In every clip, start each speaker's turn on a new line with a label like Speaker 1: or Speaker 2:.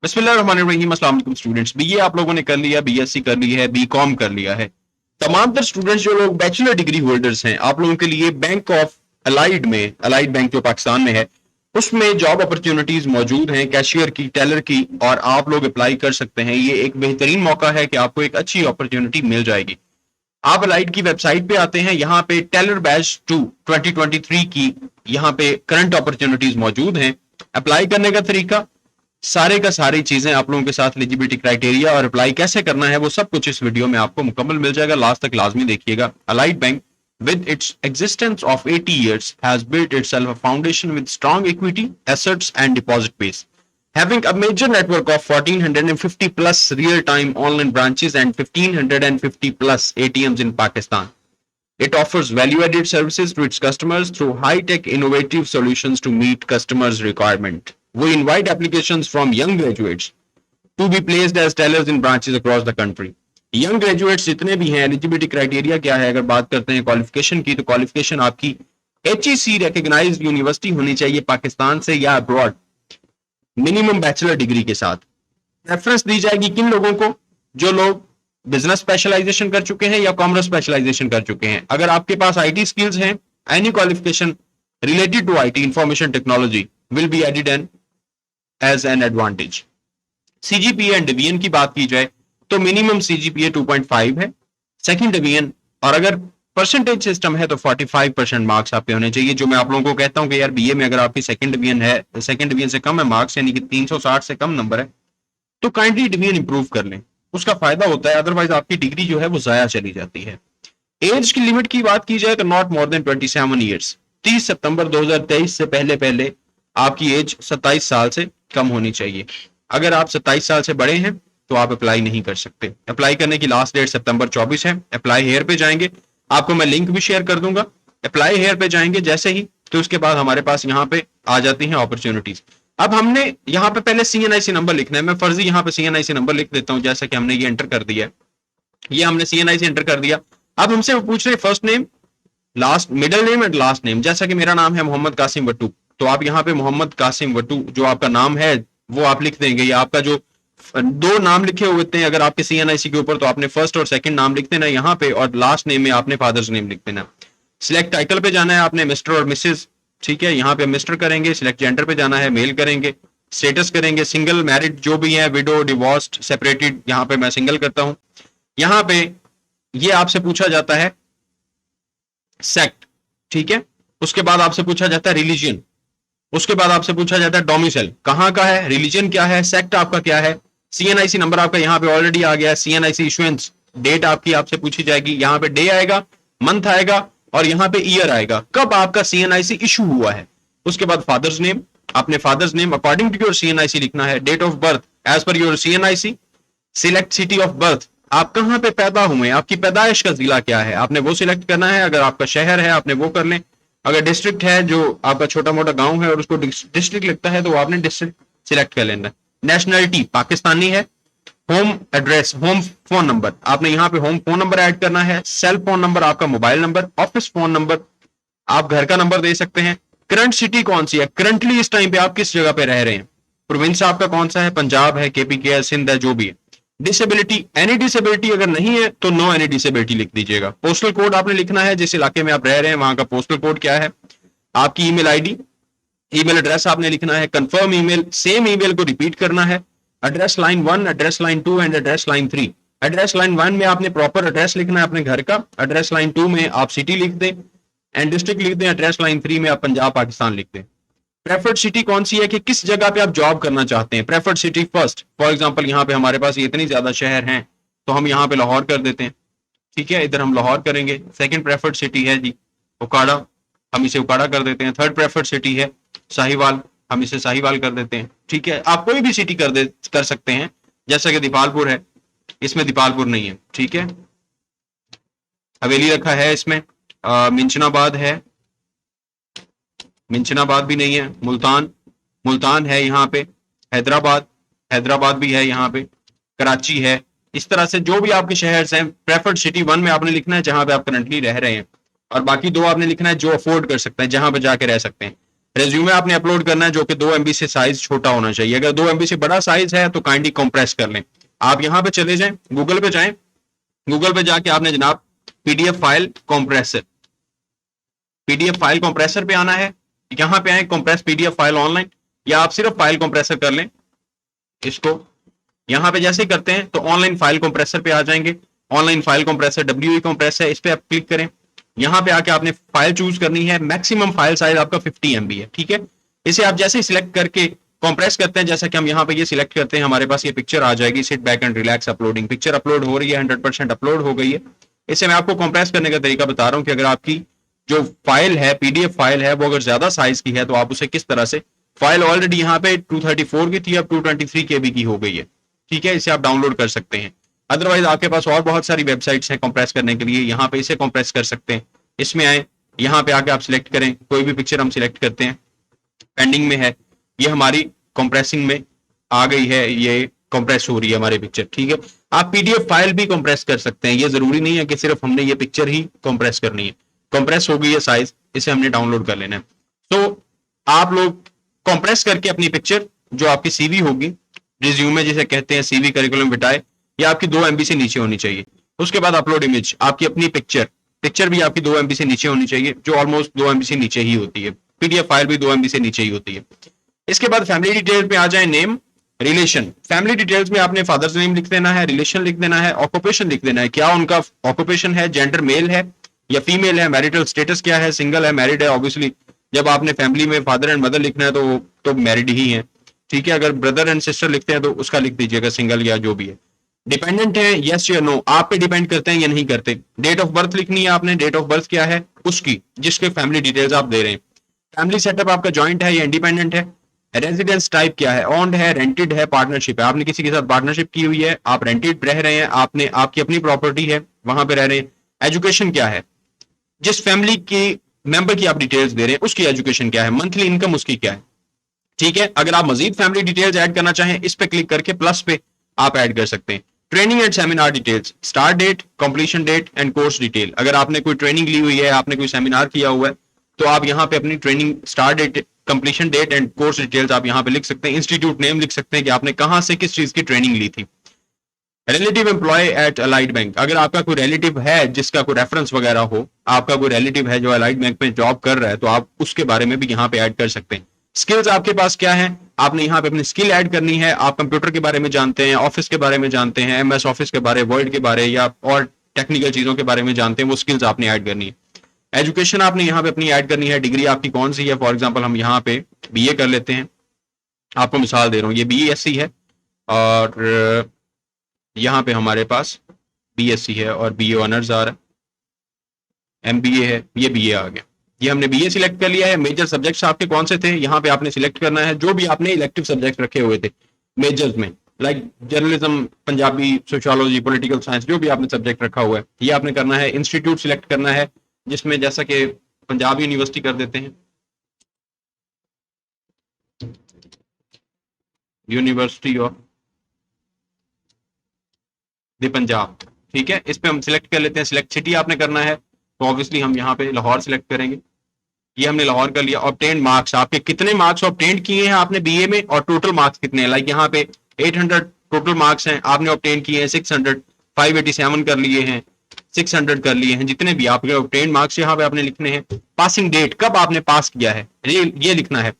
Speaker 1: बिस्मिल्लाहिर्रहमानिर्रहीम। अस्सलाम वालेकुम स्टूडेंट्स। बीए आप लोगों ने कर लिया, बीएससी कर ली है, बीकॉम कर लिया है। तमाम तर स्टूडेंट्स जो लोग बैचलर डिग्री होल्डर्स हैं, आप लोगों के लिए बैंक ऑफ अलाइड में, अलाइड बैंक जो पाकिस्तान में है, उसमें जॉब अपॉर्चुनिटीज मौजूद हैं, कैशियर की, टेलर की, और आप लोग अप्लाई कर सकते हैं। ये एक बेहतरीन मौका है कि आपको एक अच्छी अपॉर्चुनिटी मिल जाएगी। आप अलाइड की वेबसाइट पे आते हैं, यहाँ पे टेलर बैच 2 2023 की यहाँ पे करंट अपॉर्चुनिटीज मौजूद हैं। अप्लाई करने का तरीका, सारे का सारी चीजें आप लोगों के साथ, एलिजिबिलिटी क्राइटेरिया और अप्लाई कैसे करना है, वो सब कुछ इस वीडियो में आपको मुकम्मल मिल जाएगा। लास्ट तक लाजमी देखिएगा। Allied bank with its existence of 80 years has built itself a foundation with strong equity, assets and deposit base, having a major network of 1450 plus real-time online branches and 1550 plus ATMs in Pakistan. It offers value-added services to its customers through high-tech innovative solutions to meet customers' requirement. We invite applications from young graduates to be placed as tellers in branches across the country. Young graduates जितने भी हैं, eligibility criteria क्या है? अगर बात करते हैं qualification की, तो क्वालिफिकेशन आपकी HEC रिकॉग्नाइज्ड यूनिवर्सिटी होनी चाहिए पाकिस्तान से या अब्रॉड, मिनिमम बैचलर डिग्री के साथ। रेफरेंस दी जाएगी किन लोगों को? जो लोग बिजनेस स्पेशलाइजेशन कर चुके हैं या कॉमर्स स्पेशलाइजेशन कर चुके हैं। अगर आपके पास IT स्किल्स हैं, any qualification related to IT, information technology, will be added an as an advantage. CGPA and division की बात की जाए तो मिनिमम CGPA 2.5 है, सेकंड डिवीजन, और अगर परसेंटेज सिस्टम है तो 45% मार्क्स आपके होने चाहिए। जो मैं आप लोगों को कहता हूं कि यार बीए में अगर आपकी सेकंड डिवीजन है, सेकंड डिवीजन से कम है मार्क्स, यानी कि 360 से कम नंबर है, तो काइंडली डिवीजन इंप्रूव कर लें, उसका फायदा होता है। अदरवाइज आपकी डिग्री जो है वो जाया चली जाती है। एज की लिमिट की बात की जाए तो नॉट मोर देन 27 ईयर्स। 30 सितंबर 2023 से पहले पहले आपकी एज 27 साल से कम होनी चाहिए। अगर आप 27 साल से बड़े हैं तो आप अप्लाई नहीं कर सकते। अप्लाई करने की लास्ट डेट सितंबर 24 है। अप्लाई हेयर पे जाएंगे, आपको मैं लिंक भी शेयर कर दूंगा। अप्लाई हेयर पे जाएंगे जैसे ही, तो उसके बाद हमारे पास यहाँ पे आ जाती हैं अपॉर्चुनिटीज। अब हमने यहाँ पे पहले CNIC नंबर लिखना है। मैं फर्जी यहाँ पे CNIC नंबर लिख देता हूँ, जैसा कि हमने ये एंटर कर दिया है। ये हमने CNIC एंटर कर दिया। अब हमसे वो पूछ रहे first name, last, middle name and last name. जैसा कि मेरा नाम है मोहम्मद कासिम वट्टू, तो आप यहाँ पे मोहम्मद कासिम वट्टू जो आपका नाम है वो आप लिख देंगे, या आपका जो दो नाम लिखे हुए होते हैं अगर आपके CNIC के ऊपर, तो आपने फर्स्ट और सेकंड नाम लिख देना यहाँ पे, और लास्ट नेम में आपने फादर्स नेम लिख देना। सिलेक्ट टाइटल पे जाना है आपने, मिस्टर और मिसेज, ठीक है, यहाँ पे मिस्टर करेंगे। सिलेक्ट जेंडर पे जाना है, मेल करेंगे। स्टेटस करेंगे सिंगल, मैरिड जो भी है, विडो, डिवोर्स्ड, सेपरेटेड, यहाँ पे मैं सिंगल करता हूँ। यहाँ पे ये आपसे पूछा जाता है सेक्ट, ठीक है। उसके बाद आपसे पूछा जाता है रिलीजन, उसके बाद आपसे पूछा जाता है डोमिसाइल, कहाँ का है, रिलीजन क्या है, सेक्ट आपका क्या है। CNIC नंबर आपका यहाँ पे ऑलरेडी आ गया है। CNIC इशुएंस डेट आपकी आपसे पूछी जाएगी, यहाँ पे डे आएगा, मंथ आएगा, और यहाँ पे ईयर आएगा, कब आपका CNIC इशू हुआ है। उसके बाद फादर्स नेम, अपने father's name according to your CNIC लिखना है। Date of birth as per your CNIC। Select city of birth, आप कहाँ पे पैदा हुए, आपकी पैदाइश का जिला क्या है, आपने वो सिलेक्ट करना है। अगर आपका शहर है आपने वो कर लें। अगर डिस्ट्रिक्ट है, जो आपका छोटा मोटा गांव है और उसको डिस्ट्रिक्ट लगता है, तो आपने डिस्ट्रिक्ट सिलेक्ट कर लेना। नेशनलिटी पाकिस्तानी है। Home address, home phone number, आपने यहाँ पे होम फोन नंबर ऐड करना है। सेल फोन नंबर आपका mobile number, office phone number आप घर का नंबर दे सकते हैं। करंट सिटी कौन सी है, करंटली इस टाइम पे आप किस जगह पे रह रहे हैं। प्रोविंस आपका कौन सा है, पंजाब है, KPK है, सिंध है, जो भी है। डिसेबिलिटी, एनी डिसेबिलिटी अगर नहीं है तो नो एनी डिसेबिलिटी लिख दीजिएगा। पोस्टल कोड आपने लिखना है, जिस इलाके में आप रह रहे हैं वहां का पोस्टल कोड क्या है। आपकी ईमेल आईडी, ईमेल एड्रेस आपने लिखना है। कंफर्म ईमेल, सेम ईमेल को रिपीट करना है। Address line 1, address line 2 and address line 3। Address line 1 में आपने प्रॉपर एड्रेस लिखना है अपने घर का। एड्रेस लाइन 2 में आप सिटी लिख दें एंड डिस्ट्रिक्ट लिख दें। एड्रेस लाइन 3 में आप पंजाब पाकिस्तान लिख दें। प्रेफर्ड सिटी कौन सी है, कि किस जगह पे आप जॉब करना चाहते हैं। Preferred city first, for example यहाँ पे हमारे पास इतनी ज्यादा शहर हैं तो हम यहाँ पे लाहौर कर देते हैं, ठीक है, इधर हम लाहौर करेंगे। सेकंड प्रेफर्ड सिटी है जी उकाड़ा, हम इसे उकाड़ा कर देते हैं। थर्ड प्रेफर्ड सिटी है साहिवाल, हम इसे साहिवाल कर देते हैं, ठीक है। आप कोई भी सिटी कर सकते हैं, जैसा कि दीपालपुर है, इसमें दीपालपुर नहीं है, ठीक है। हवेली रखा है इसमें। मिंचनाबाद है, मिंचनाबाद भी नहीं है। मुल्तान, मुल्तान है यहाँ पे। हैदराबाद, हैदराबाद भी है यहाँ पे। कराची है। इस तरह से जो भी आपके शहर हैं, प्रेफर्ड सिटी 1 में आपने लिखना है जहां पे आप करंटली रह रहे हैं, और बाकी 2 आपने लिखना है जो अफोर्ड कर सकते हैं, जहां पे जाके रह सकते हैं। रेज्यूमे आपने अपलोड करना है जो कि 2 MB से साइज छोटा होना चाहिए। अगर 2 MB से बड़ा साइज है तो काइंडली कंप्रेस कर लें। आप यहां पे चले जाएं, गूगल पे जाएं, गूगल पे जाके आपने जनाब PDF file compressor, PDF file compressor पे आना है। यहां पे आए कंप्रेस पीडीएफ फाइल ऑनलाइन, या आप सिर्फ फाइल कंप्रेसर कर लें इसको। यहां पे जैसे ही करते हैं तो ऑनलाइन फाइल कंप्रेसर पे आ जाएंगे। Online file compressor WE compressor है, इस पे आप क्लिक करें। यहां पे आके आपने फाइल चूज करनी है, मैक्सिमम फाइल साइज आपका 50 MB है, ठीक है। इसे आप जैसे ही सिलेक्ट करके कंप्रेस करते हैं, जैसा कि हम यहाँ पे ये सिलेक्ट करते हैं, हमारे पास ये पिक्चर आ जाएगी। Sit back and relax uploading, picture upload हो रही है, 100% अपलोड हो गई है। इसे मैं आपको कंप्रेस करने का तरीका बता रहा हूँ कि अगर आपकी जो फाइल है, पीडीएफ फाइल है, वो अगर ज्यादा साइज की है तो आप उसे किस तरह से, फाइल ऑलरेडी यहाँ पे 234 की थी, अब 223 KB की हो गई है, ठीक है। इसे आप डाउनलोड कर सकते हैं। अदरवाइज आपके पास और बहुत सारी वेबसाइट्स हैं कंप्रेस करने के लिए, यहाँ पे इसे कंप्रेस कर सकते हैं। इसमें आए, यहाँ पे आके आप सिलेक्ट करें, कोई भी पिक्चर हम सिलेक्ट करते हैं, पेंडिंग में है, ये हमारी कंप्रेसिंग में आ गई है, ये कंप्रेस हो रही है हमारी पिक्चर, ठीक है। आप पीडीएफ फाइल भी कंप्रेस कर सकते हैं, ये जरूरी नहीं है कि सिर्फ हमने ये पिक्चर ही कंप्रेस करनी है। कंप्रेस हो गई है साइज, इसे हमने डाउनलोड कर लेना है। तो आप लोग कंप्रेस करके अपनी पिक्चर जो आपकी सीवी होगी, रिज्यूमे जिसे कहते हैं, सीवी करिकुलम विटाए, ये आपकी 2 MB से नीचे होनी चाहिए। उसके बाद अपलोड इमेज, आपकी अपनी पिक्चर, पिक्चर भी आपकी 2 MB से नीचे होनी चाहिए, जो ऑलमोस्ट 2 MB से नीचे ही होती है। पीडीएफ फाइल भी 2 MB से नीचे ही होती है। इसके बाद फैमिली डिटेल पे आ जाए, नेम, रिलेशन। फैमिली डिटेल्स में आपने फादर्स नेम लिख देना है, रिलेशन लिख देना है, ऑक्यूपेशन लिख देना है, क्या उनका ऑक्यूपेशन है, जेंडर मेल है या फीमेल है, मैरिटल स्टेटस क्या है, सिंगल है, मैरिड है। ऑब्वियसली जब आपने फैमिली में फादर एंड मदर लिखना है तो मैरिड ही है, ठीक है। अगर ब्रदर एंड सिस्टर लिखते हैं तो उसका लिख दीजिएगा सिंगल या जो भी है। डिपेंडेंट है, यस या नो, आप पे डिपेंड करते हैं या नहीं करते। डेट ऑफ बर्थ लिखनी है आपने, डेट ऑफ बर्थ क्या है उसकी, जिसके फैमिली डिटेल्स आप दे रहे हैं। फैमिली सेटअप आपका जॉइंट है या इंडिपेंडेंट है। रेजिडेंस टाइप क्या है, ओन्ड है, रेंटेड है, पार्टनरशिप है, आपने किसी के साथ पार्टनरशिप की हुई है, आप रेंटेड रह रहे हैं, आपने आपकी अपनी प्रॉपर्टी है वहां पे रह रहे हैं। एजुकेशन क्या है, जिस फैमिली की मेंबर की आप डिटेल्स दे रहे हैं उसकी एजुकेशन क्या है, मंथली इनकम उसकी क्या है, ठीक है। अगर आप मजीद फैमिली डिटेल्स ऐड करना चाहें, इस पे क्लिक करके प्लस पे आप ऐड कर सकते हैं। Training and seminar details, start date, completion date and course detail. अगर आपने कोई ट्रेनिंग ली हुई है, आपने कोई सेमिनार किया हुआ है, तो आप यहाँ पे अपनी training start date, completion date and course details आप यहाँ पे लिख सकते हैं। इंस्टीट्यूट नेम लिख सकते हैं कि आपने कहां से किस चीज की ट्रेनिंग ली थी। Relative employ at Allied Bank, अगर आपका कोई रिलेटिव है जिसका कोई रेफरेंस वगैरह हो, आपका कोई रिलेटिव है जो अलाइड बैंक में जॉब कर रहा है, तो आप उसके बारे में भी यहाँ पे ऐड कर सकते हैं। स्किल्स आपके पास क्या है, आपने यहाँ पे अपनी स्किल ऐड करनी है। आप कंप्यूटर के बारे में जानते हैं, ऑफिस के बारे में जानते हैं, MS ऑफिस के बारे, वर्ड के बारे या और टेक्निकल चीजों के बारे में जानते हैं, वो स्किल्स आपने ऐड करनी है। एजुकेशन आपने यहाँ पे अपनी ऐड करनी है, डिग्री आपकी कौन सी है। फॉर एग्जाम्पल हम यहाँ पे BA कर लेते हैं, आपको मिसाल दे रहा हूँ, ये BSc है और यहाँ पे हमारे पास BSc है और BA ऑनर्स आ रहा है, MBA है, ये BA आ गया। ये हमने BA सिलेक्ट कर लिया है। मेजर सब्जेक्ट्स आपके कौन से थे, यहाँ पे आपने सिलेक्ट करना है जो भी आपने इलेक्टिव सब्जेक्ट रखे हुए थे मेजर्स में, like journalism, Punjabi, sociology, political science, जो भी आपने सब्जेक्ट रखा हुआ है ये आपने करना है। इंस्टीट्यूट सिलेक्ट करना है, जिसमें जैसा कि पंजाब यूनिवर्सिटी कर देते हैं, यूनिवर्सिटी ऑफ द पंजाब, ठीक है। इस पे हम सिलेक्ट कर लेते हैं। सिलेक्ट सिटी आपने करना है, तो ऑब्वियसली हम यहाँ पे लाहौर सिलेक्ट करेंगे। ये हमने लाहौर कर लिया। ऑब्टेन मार्क्स, आपके कितने मार्क्स ऑब्टेन किए हैं आपने BA में और टोटल मार्क्स कितने हैं। लाइक यहाँ पे 800 टोटल मार्क्स हैं, आपने ऑब्टेन किए हैं 600, 587 कर लिए हैं, 600 कर लिए हैं, जितने भी आपके ऑब्टेन मार्क्स यहाँ पे आपने लिखने हैं। पासिंग डेट, कब आपने पास किया है ये लिखना है।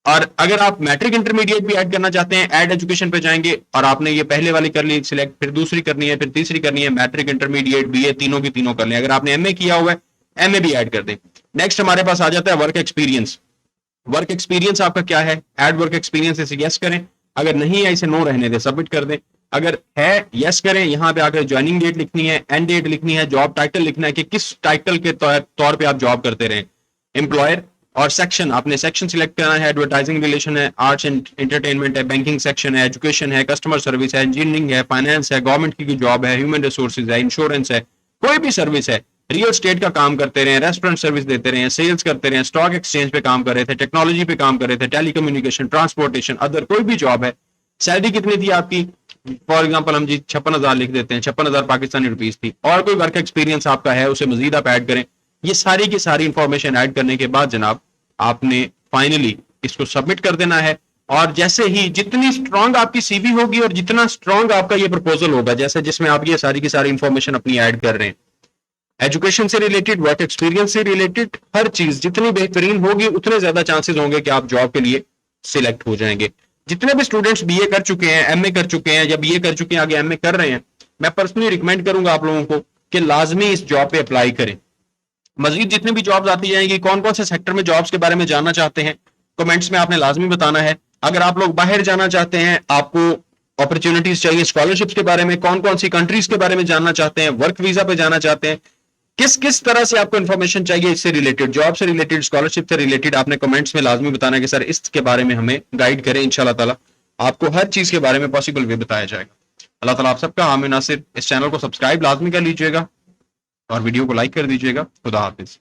Speaker 1: और अगर आप मैट्रिक इंटरमीडिएट भी ऐड करना चाहते हैं, ऐड एजुकेशन पे जाएंगे और आपने ये पहले वाली कर ली सिलेक्ट, फिर दूसरी करनी है, फिर तीसरी करनी है, मैट्रिक इंटरमीडिएट BA तीनों की तीनों कर लें। अगर आपने MA किया हुआ है, MA भी ऐड कर दें। नेक्स्ट हमारे पास आ जाता है वर्क एक्सपीरियंस। वर्क एक्सपीरियंस आपका क्या है, ऐड वर्क एक्सपीरियंस, इसे यस करें। अगर नहीं है इसे नो रहने दें, सबमिट कर दें। अगर है यस करें। यहाँ पे आकर ज्वाइनिंग डेट लिखनी है, एंड डेट लिखनी है, जॉब टाइटल लिखना है कि किस टाइटल के तौर पे आप जॉब करते रहे, एम्प्लॉयर। और सेक्शन, आपने सेक्शन सिलेक्ट करना है। एडवर्टाइजिंग रिलेशन है, आर्ट्स एंड एंटरटेनमेंट है, बैंकिंग सेक्शन है, एजुकेशन है, कस्टमर सर्विस है, इंजीनियरिंग है, फाइनेंस है, गवर्नमेंट की जॉब है, ह्यूमन रिसोर्सेज है, इंश्योरेंस है, कोई भी सर्विस है, रियल स्टेट का काम करते रहे, रेस्टोरेंट सर्विस देते रहे, सेल्स करते रहे, स्टॉक एक्सचेंज पे काम कर रहे थे, टेक्नोलॉजी पे काम कर रहे थे, टेलीकम्युनिकेशन, ट्रांसपोर्टेशन, अदर कोई भी जॉब है। सैलरी कितनी थी आपकी, फॉर एग्जाम्पल हम जी 56,000 लिख देते हैं, 56,000 पाकिस्तानी रुपीज थी। और कोई वर्क एक्सपीरियंस आपका है उसे मजीद आप ऐड करें। ये सारी की सारी इंफॉर्मेशन ऐड करने के बाद जनाब आपने फाइनली इसको सबमिट कर देना है। और जैसे ही जितनी स्ट्रांग आपकी सीवी होगी और जितना स्ट्रांग आपका ये प्रपोजल होगा, जैसे जिसमें आप ये सारी की सारी इंफॉर्मेशन अपनी ऐड कर रहे हैं, एजुकेशन से रिलेटेड, वर्क एक्सपीरियंस से रिलेटेड, हर चीज जितनी बेहतरीन होगी उतने ज्यादा चांसेस होंगे कि आप जॉब के लिए सिलेक्ट हो जाएंगे। जितने भी स्टूडेंट्स बीए कर चुके हैं, एमए कर चुके हैं, या बीए कर चुके हैं आगे एमए कर रहे हैं, मैं पर्सनली रिकमेंड करूंगा आप लोगों को कि लाजमी इस जॉब पे अप्लाई करें। मजीद जितनी भी जॉब्स आती जाएंगी, कौन कौन से सेक्टर में जॉब्स के बारे में जानना चाहते हैं, कमेंट्स में आपने लाजमी बताना है। अगर आप लोग बाहर जाना चाहते हैं, आपको अपॉर्चुनिटीज चाहिए स्कॉलरशिप्स के बारे में, कौन कौन सी कंट्रीज के बारे में जानना चाहते हैं, वर्क वीजा पे जाना चाहते हैं, किस किस तरह से आपको इन्फॉर्मेशन चाहिए इससे रिलेटेड, जॉब से रिलेटेड, स्कॉलरशिप से रिलेटेड, आपने कमेंट्स में लाजमी बताना है कि सर इसके बारे में हमें गाइड करें। इंशाल्लाह ताला आपको हर चीज के बारे में पॉसिबल वे बताया जाएगा। अल्लाह ताला आप सबका हामी नासिर। इस चैनल को सब्सक्राइब लाजमी कर लीजिएगा और वीडियो को लाइक कर दीजिएगा। खुदा हाफिज।